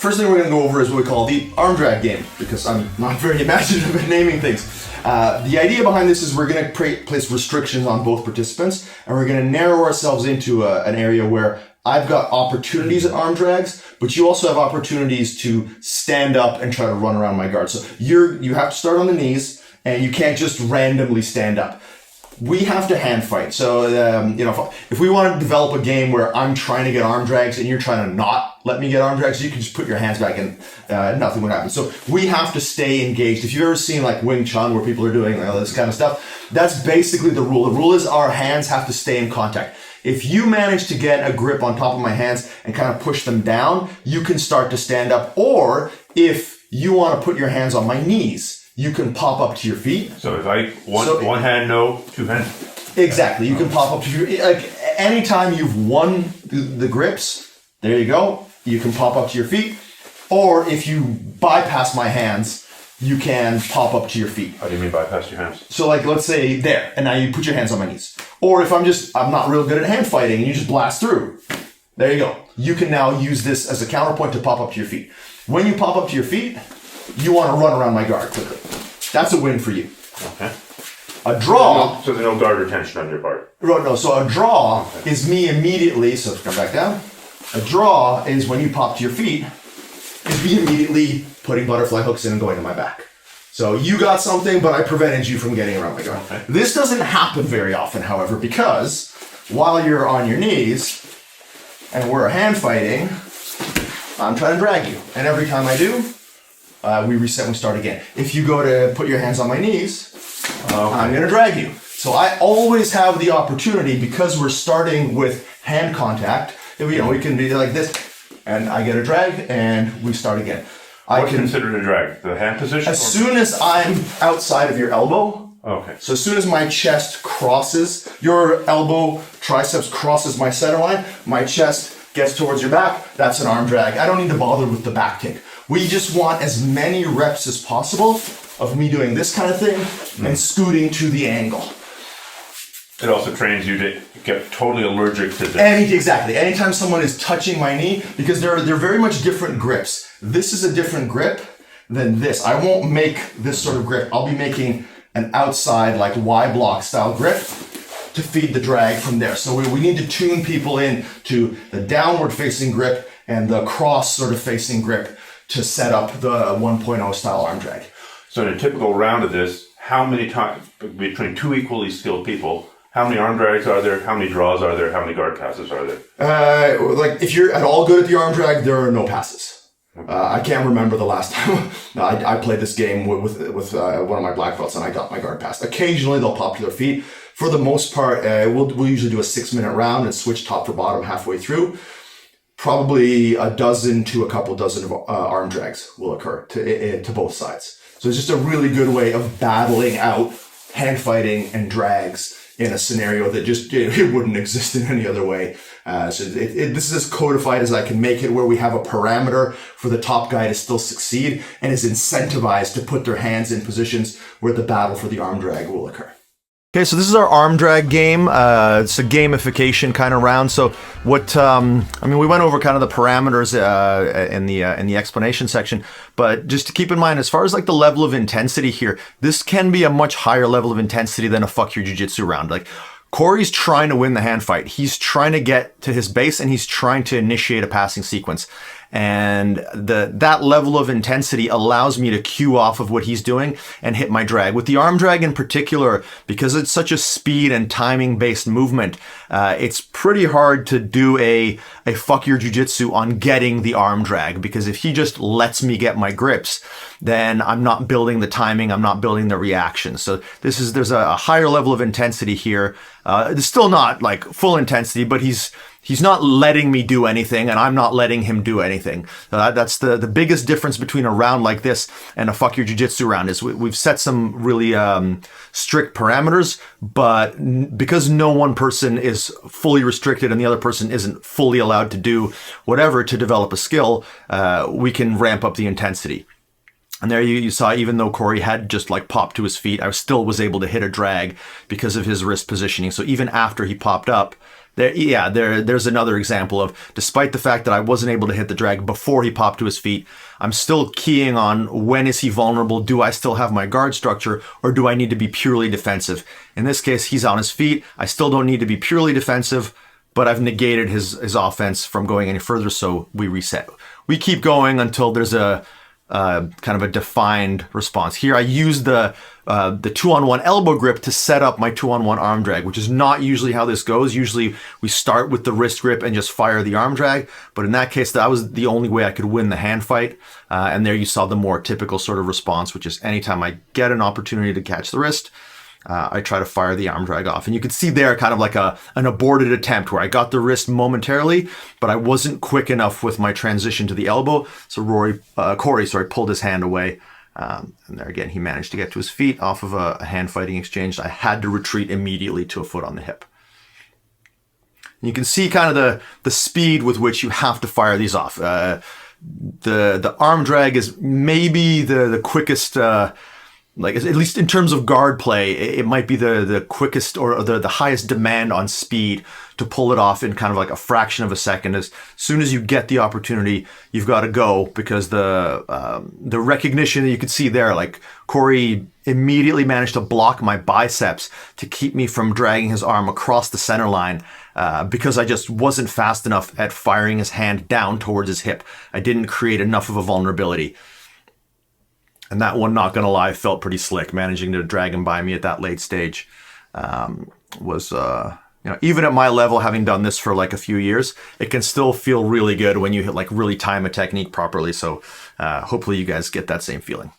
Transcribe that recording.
First thing we're going to go over is what we call the arm drag game, because I'm not very imaginative at naming things. The idea behind this is we're going to place restrictions on both participants, and we're going to narrow ourselves into an area where I've got opportunities at arm drags, but you also have opportunities to stand up and try to run around my guard. So you have to start on the knees, and you can't just randomly stand up. We have to hand fight. So, if we want to develop a game where I'm trying to get arm drags and you're trying to not let me get arm drags, you can just put your hands back and nothing would happen. So we have to stay engaged. If you've ever seen like Wing Chun where people are doing this kind of stuff, that's basically the rule. The rule is our hands have to stay in contact. If you manage to get a grip on top of my hands and kind of push them down, you can start to stand up. Or if you want to put your hands on my knees, you can pop up to your feet. So if I one hand no, two hands. Exactly. You can pop up to your like anytime you've won the grips, there you go. You can pop up to your feet. Or if you bypass my hands, you can pop up to your feet. How do you mean bypass your hands? So like let's say there, and now you put your hands on my knees. Or if I'm not real good at hand fighting and you just blast through. There you go. You can now use this as a counterpoint to pop up to your feet. When you pop up to your feet, you want to run around my guard quickly. That's a win for you. Okay. A draw. So there's no guard or tension on your part. No. So a draw is me immediately. So come back down. A draw is when you pop to your feet. Is me immediately putting butterfly hooks in and going to my back. So you got something, but I prevented you from getting around my guard. Okay. This doesn't happen very often, however, because while you're on your knees and we're hand fighting, I'm trying to drag you, and every time I do. We reset and we start again. If you go to put your hands on my knees, I'm going to drag you. So I always have the opportunity, because we're starting with hand contact, we can be like this, and I get a drag, and we start again. What's considered a drag? The hand position? As soon as I'm outside of your elbow, okay. So as soon as my chest crosses, your elbow, triceps crosses my center line, my chest gets towards your back, that's an arm drag. I don't need to bother with the back kick. We just want as many reps as possible of me doing this kind of thing and scooting to the angle. It also trains you to get totally allergic to this. Exactly. Anytime someone is touching my knee, because they're very much different grips. This is a different grip than this. I won't make this sort of grip. I'll be making an outside, like Y block style grip to feed the drag from there. So we need to tune people in to the downward facing grip and the cross sort of facing grip to set up the 1.0 style arm drag. So in a typical round of this, how many times, between two equally skilled people, how many arm drags are there? How many draws are there? How many guard passes are there? Like if you're at all good at the arm drag, there are no passes. I can't remember the last time I played this game with one of my black belts and I got my guard pass. Occasionally they'll pop to their feet. For the most part, we'll usually do a 6-minute round and switch top to bottom halfway through. Probably a dozen to a couple dozen of arm drags will occur to both sides. So it's just a really good way of battling out hand fighting and drags in a scenario that just it wouldn't exist in any other way. So this is as codified as I can make it, where we have a parameter for the top guy to still succeed and is incentivized to put their hands in positions where the battle for the arm drag will occur. Okay, so this is our arm drag game. It's a gamification kind of round. So what, we went over kind of the parameters in the explanation section, but just to keep in mind, as far as like the level of intensity here, this can be a much higher level of intensity than a fuck your jiu-jitsu round. Like Corey's trying to win the hand fight. He's trying to get to his base and he's trying to initiate a passing sequence. And that level of intensity allows me to cue off of what he's doing and hit my drag. With the arm drag in particular, because it's such a speed and timing based movement, it's pretty hard to do a fuck your jiu-jitsu on getting the arm drag, because if he just lets me get my grips, then I'm not building the timing, I'm not building the reaction. So there's a higher level of intensity here. It's still not like full intensity, but he's not letting me do anything and I'm not letting him do anything. That's the biggest difference between a round like this and a fuck your jiu-jitsu round, is we've set some really strict parameters, but because no one person is fully restricted and the other person isn't fully allowed to do whatever to develop a skill, we can ramp up the intensity. And there you saw, even though Corey had just like popped to his feet, I still was able to hit a drag because of his wrist positioning. So even after he popped up, there's another example of, despite the fact that I wasn't able to hit the drag before he popped to his feet, I'm still keying on when is he vulnerable, do I still have my guard structure, or do I need to be purely defensive? In this case, he's on his feet. I still don't need to be purely defensive, but I've negated his offense from going any further, so we reset. We keep going until there's a kind of a defined response. Here I use the 2-on-1 elbow grip to set up my 2-on-1 arm drag, which is not usually how this goes. Usually we start with the wrist grip and just fire the arm drag. But in that case, that was the only way I could win the hand fight. And there you saw the more typical sort of response, which is anytime I get an opportunity to catch the wrist, I try to fire the arm drag off. And you can see there kind of like an aborted attempt where I got the wrist momentarily, but I wasn't quick enough with my transition to the elbow. So Corey pulled his hand away. And there again, he managed to get to his feet off of a hand fighting exchange. I had to retreat immediately to a foot on the hip. And you can see kind of the speed with which you have to fire these off. The arm drag is maybe the quickest, like at least in terms of guard play, it might be the quickest or the highest demand on speed to pull it off in kind of like a fraction of a second. As soon as you get the opportunity, you've got to go, because the recognition that you could see there, like Corey immediately managed to block my biceps to keep me from dragging his arm across the center line, because I just wasn't fast enough at firing his hand down towards his hip. I didn't create enough of a vulnerability. And that one, not gonna lie, felt pretty slick. Managing to drag him by me at that late stage was, even at my level, having done this for like a few years, it can still feel really good when you really time a technique properly. So hopefully you guys get that same feeling.